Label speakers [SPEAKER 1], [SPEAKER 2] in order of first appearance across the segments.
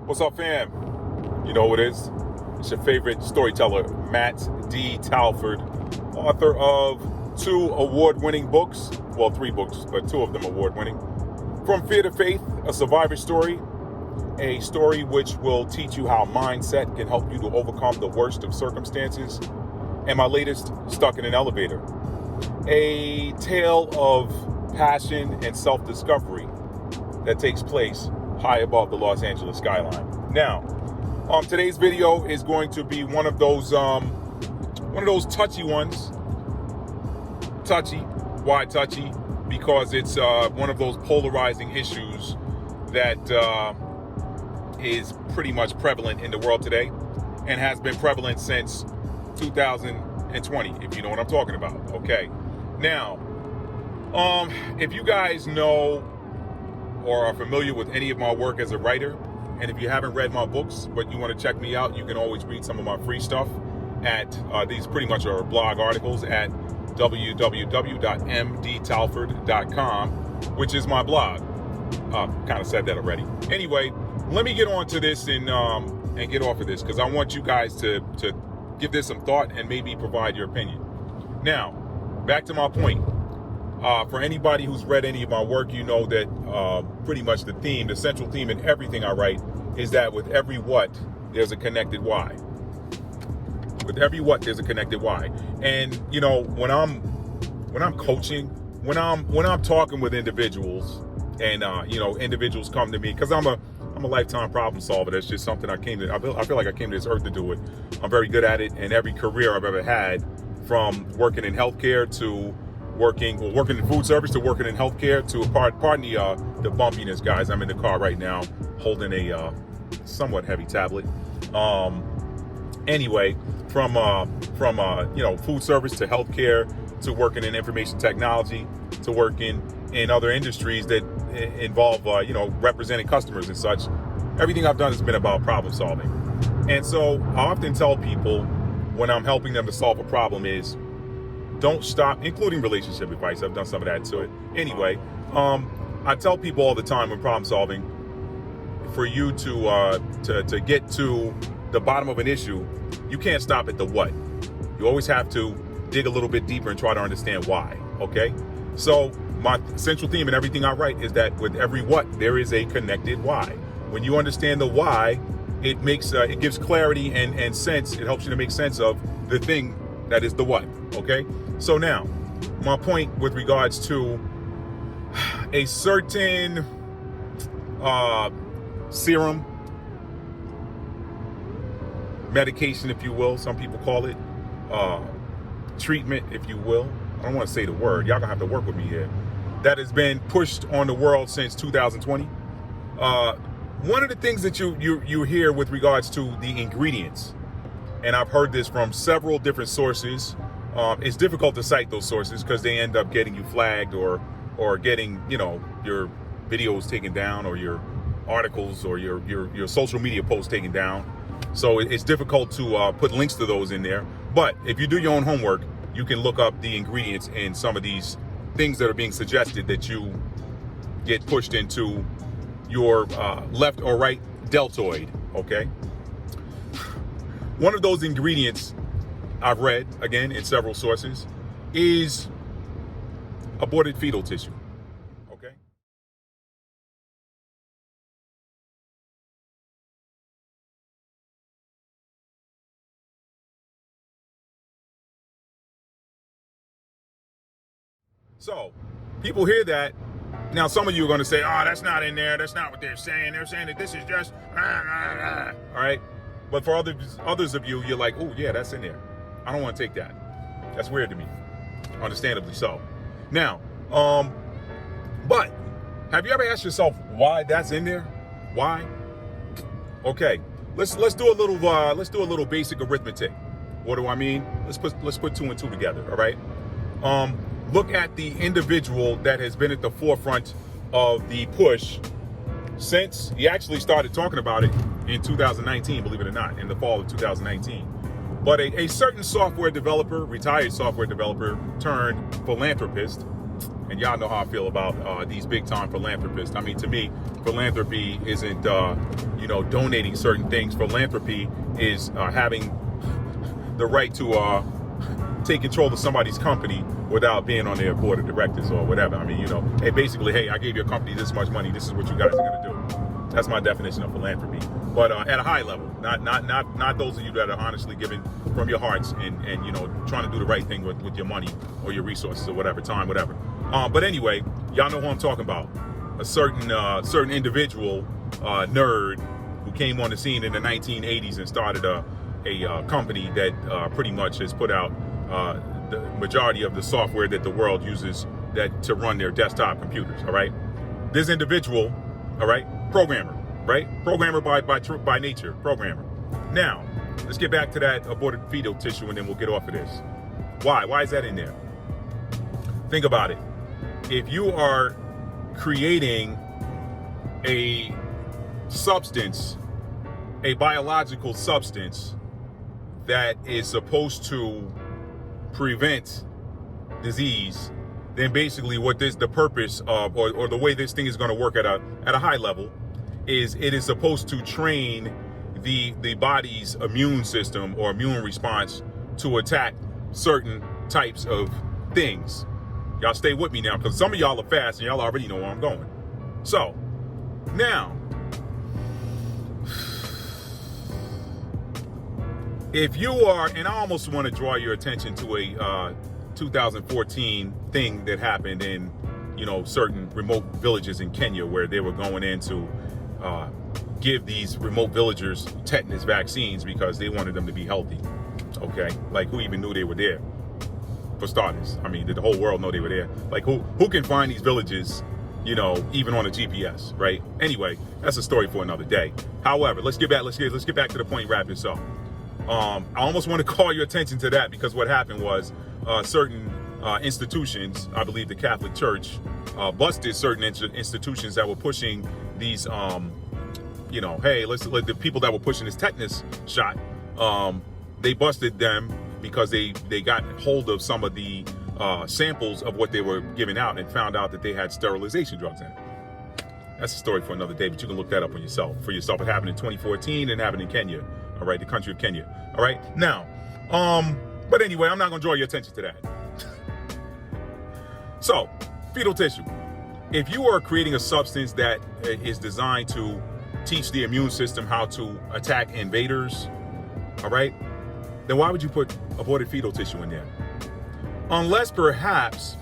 [SPEAKER 1] What's up, fam? You know who it is? It's your favorite storyteller, Matt D. Talford, author of 2 award-winning books. Well, 3 books, but 2 of them award-winning. From Fear to Faith, a survivor story, a story which will teach you how mindset can help you to overcome the worst of circumstances. And my latest, Stuck in an Elevator, a tale of passion and self-discovery that takes place high above the Los Angeles skyline. Now, today's video is going to be one of those touchy ones. Touchy. Why touchy? Because it's one of those polarizing issues that is pretty much prevalent in the world today and has been prevalent since 2020, if you know what I'm talking about. Okay. Now, if you guys know or are familiar with any of my work as a writer, and if you haven't read my books but you want to check me out, you can always read some of my free stuff at these pretty much are blog articles at www.mdtalford.com, which is my blog. Kind of said that already. Anyway, let me get on to this and get off of this, because I want you guys to give this some thought and maybe provide your opinion. Now, back to my point. For anybody who's read any of my work, you know that pretty much the central theme in everything I write is that with every what, there's a connected why. With every what, there's a connected why. And you know, when I'm coaching, when I'm talking with individuals, and individuals come to me because I'm a lifetime problem solver. That's just something I feel like I came to this earth to do it. I'm very good at it, and every career I've ever had, from working in healthcare to working in food service to working in healthcare to pardon the bumpiness, guys. I'm in the car right now holding a somewhat heavy tablet. Anyway, from food service to healthcare to working in information technology to working in other industries that involve representing customers and such. Everything I've done has been about problem solving. And so I often tell people when I'm helping them to solve a problem is, don't stop, including relationship advice. I've done some of that to it. Anyway, I tell people all the time when problem solving, for you to get to the bottom of an issue, you can't stop at the what. You always have to dig a little bit deeper and try to understand why. Okay? So my central theme in everything I write is that with every what, there is a connected why. When you understand the why, it gives clarity and sense. It helps you to make sense of the thing that is the what. Okay? So now, my point with regards to a certain serum, medication, if you will, some people call it, treatment, if you will. I don't want to say the word. Y'all gonna have to work with me here. That has been pushed on the world since 2020. One of the things that you hear with regards to the ingredients, and I've heard this from several different sources. It's difficult to cite those sources because they end up getting you flagged or getting your videos taken down or your articles or your social media posts taken down. So it's difficult to put links to those in there. But if you do your own homework, you can look up the ingredients in some of these things that are being suggested that you get pushed into your left or right deltoid. Okay. One of those ingredients I've read, again, in several sources, is aborted fetal tissue, okay? So, people hear that. Now, some of you are going to say, oh, that's not in there. That's not what they're saying. They're saying that this is just, all right? But for others of you, you're like, oh, yeah, that's in there. I don't want to take that. That's weird to me. Understandably so. Now, but have you ever asked yourself why that's in there? Why? Okay, let's do a little basic arithmetic. What do I mean? Let's put 2 and 2 together. All right. Look at the individual that has been at the forefront of the push since he actually started talking about it in 2019. Believe it or not, in the fall of 2019. But a certain software developer, retired software developer turned philanthropist, And y'all know how I feel about these big time philanthropists. I mean, to me, philanthropy isn't, donating certain things. Philanthropy is having the right to take control of somebody's company without being on their board of directors or whatever. I mean, hey, basically, hey, I gave your company this much money. This is what you guys are going to do. That's my definition of philanthropy. But at a high level, not those of you that are honestly giving from your hearts and trying to do the right thing with your money or your resources or whatever, time, whatever. But anyway, y'all know who I'm talking about. A certain individual, nerd, who came on the scene in the 1980s and started a company that pretty much has put out the majority of the software that the world uses to run their desktop computers. All right, this individual, all right, programmer, right, programmer by nature, programmer. Now, let's get back to that aborted fetal tissue, and then we'll get off of this. Why is that in there? Think about it. If you are creating a substance, a biological substance that is supposed to prevent disease, then basically what the purpose of, or the way this thing is going to work at a high level, is it is supposed to train the body's immune system or immune response to attack certain types of things. Y'all stay with me now, because some of y'all are fast and y'all already know where I'm going. So, now, if you are, and I almost want to draw your attention to a 2014 thing that happened in, certain remote villages in Kenya, where they were going in to give these remote villagers tetanus vaccines because they wanted them to be healthy. Okay, like who even knew they were there? For starters, I mean, did the whole world know they were there? Like who can find these villages, even on a GPS, right? Anyway, that's a story for another day. However, let's get back to the point. Wrap this up. I almost want to call your attention to that, because what happened was certain institutions, I believe the Catholic Church, busted certain institutions that were pushing these, hey, let's let the people that were pushing this tetanus shot, they busted them because they got hold of some of the samples of what they were giving out and found out that they had sterilization drugs in it. That's a story for another day, but you can look that up for yourself. It happened in 2014 and happened in Kenya. All right, the country of Kenya. All right, now, but anyway, I'm not going to draw your attention to that. So, fetal tissue. If you are creating a substance that is designed to teach the immune system how to attack invaders, all right, then why would you put aborted fetal tissue in there? Unless perhaps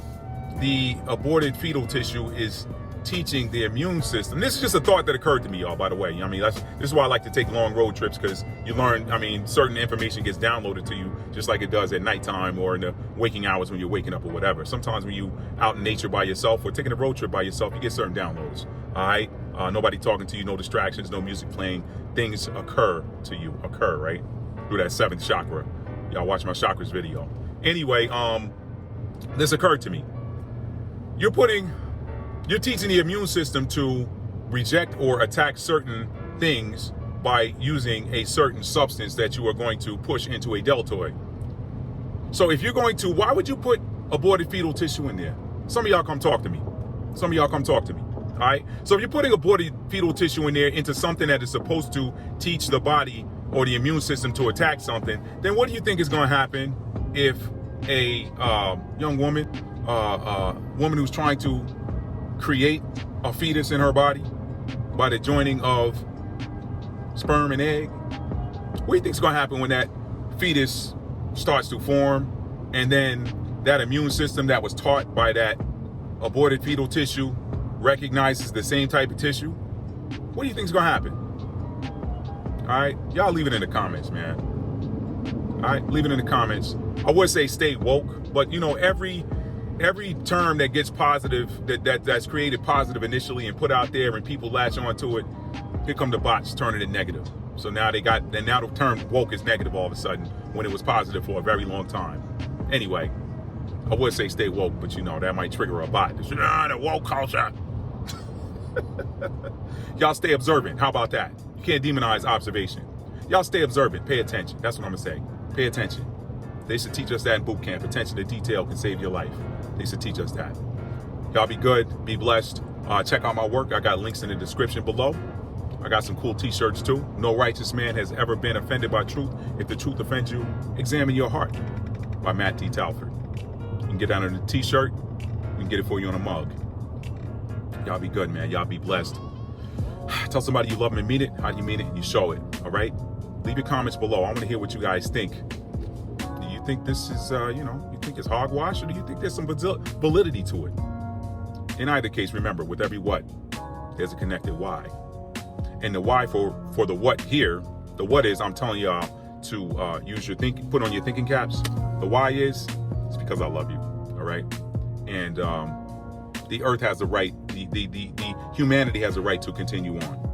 [SPEAKER 1] the aborted fetal tissue is teaching the immune system. This is just a thought that occurred to me, y'all, by the way. I mean, this is why I like to take long road trips, because you learn, certain information gets downloaded to you just like it does at nighttime or in the waking hours when you're waking up or whatever. Sometimes when you out in nature by yourself or taking a road trip by yourself, you get certain downloads, all right? Nobody talking to you, no distractions, no music playing. Things occur, right? Through that seventh chakra. Y'all watch my chakras video. Anyway, this occurred to me. You're teaching the immune system to reject or attack certain things by using a certain substance that you are going to push into a deltoid. So if you're going to, why would you put aborted fetal tissue in there? Some of y'all come talk to me. All right? So if you're putting aborted fetal tissue in there into something that is supposed to teach the body or the immune system to attack something, then what do you think is going to happen if a young woman, woman who's trying to create a fetus in her body by the joining of sperm and egg? What do you think is going to happen when that fetus starts to form, and then that immune system that was taught by that aborted fetal tissue recognizes the same type of tissue? What do you think is going to happen? All right, y'all leave it in the comments, man. All right, leave it in the comments. I would say stay woke, but every term that gets positive, that's created positive initially and put out there and people latch onto it, here come the bots turning it negative. So now now the term woke is negative all of a sudden when it was positive for a very long time. Anyway, I would say stay woke, but that might trigger a bot. The woke culture. Y'all stay observant. How about that? You can't demonize observation. Y'all stay observant. Pay attention. That's what I'm gonna say. Pay attention. They should teach us that in boot camp. Attention to detail can save your life. They should teach us that. Y'all be good. Be blessed. Check out my work. I got links in the description below. I got some cool t-shirts too. No righteous man has ever been offended by truth. If the truth offends you, examine your heart. By Matt D. Talford. You can get down on the t-shirt. We can get it for you on a mug. Y'all be good, man. Y'all be blessed. Tell somebody you love them and mean it. How do you mean it? You show it. All right? Leave your comments below. I want to hear what you guys think. Do you think this is, you think it's hogwash, or do you think there's some validity to it? In either case, remember, with every what, there's a connected why. And the why for the what here, the what is, I'm telling y'all to use your put on your thinking caps. The why is, it's because I love you. All right? And the earth has the right, the humanity has a right to continue on.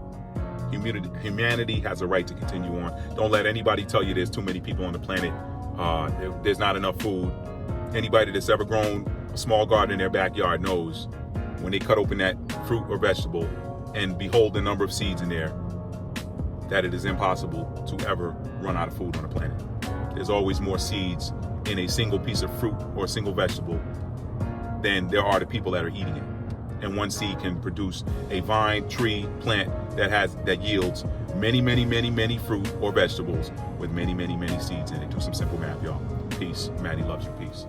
[SPEAKER 1] Humanity has a right to continue on. Don't let anybody tell you there's too many people on the planet. There's not enough food. Anybody that's ever grown a small garden in their backyard knows when they cut open that fruit or vegetable and behold the number of seeds in there, that it is impossible to ever run out of food on the planet. There's always more seeds in a single piece of fruit or a single vegetable than there are the people that are eating it. And one seed can produce a vine, tree, plant that yields many, many, many, many fruit or vegetables with many, many, many seeds in it. Do some simple math, y'all. Peace. Maddie loves you. Peace.